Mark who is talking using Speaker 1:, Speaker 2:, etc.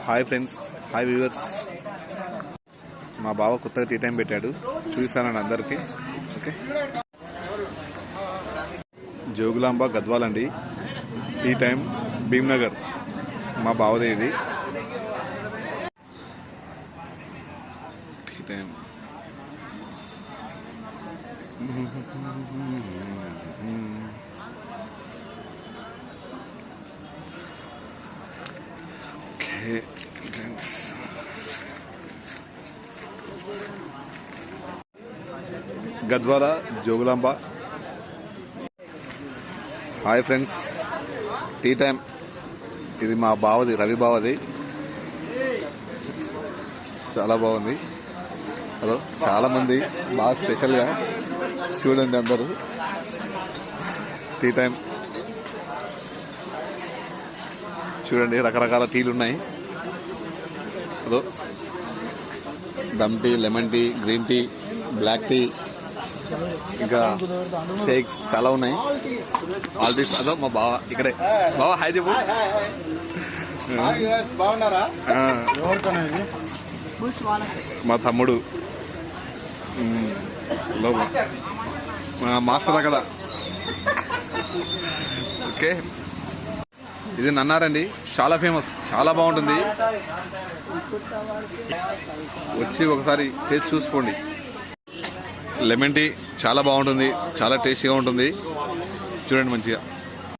Speaker 1: Hi friends, hi viewers. మా బావ కొత్తగా టీ టైం పెట్టాడు, చూసానండి అందరికీ. ఓకే, జోగులాంబ గద్వాల్ అండి. టీ టైం భీమ్నగర్, మా బావదే ఇది tea time. Okay friends, Gadwal Jogulamba. Hi friends, tea time ఇది మా బావది, రవి బావది. చాలా బాగుంది. అదో చాలామంది బాగా స్పెషల్గా చూడండి అందరూ. టీ టైం చూడండి, రకరకాల టీలు ఉన్నాయి. అదో dum tea, lemon tea, green tea, black tea, ఇంకా షేక్స్ చాలా ఉన్నాయి. All teas. అదో మా బావ ఇక్కడే. బావ హాయ్ చెప్పు. మా తమ్ముడు మాస్టర్ అక్కడ. ఓకే, ఇది నన్నారండి, చాలా ఫేమస్, చాలా బాగుంటుంది. వచ్చి ఒకసారి టేస్ట్ చూసుకోండి. లెమన్ టీ చాలా బాగుంటుంది, చాలా టేస్టీగా ఉంటుంది. చూడండి మంచిగా.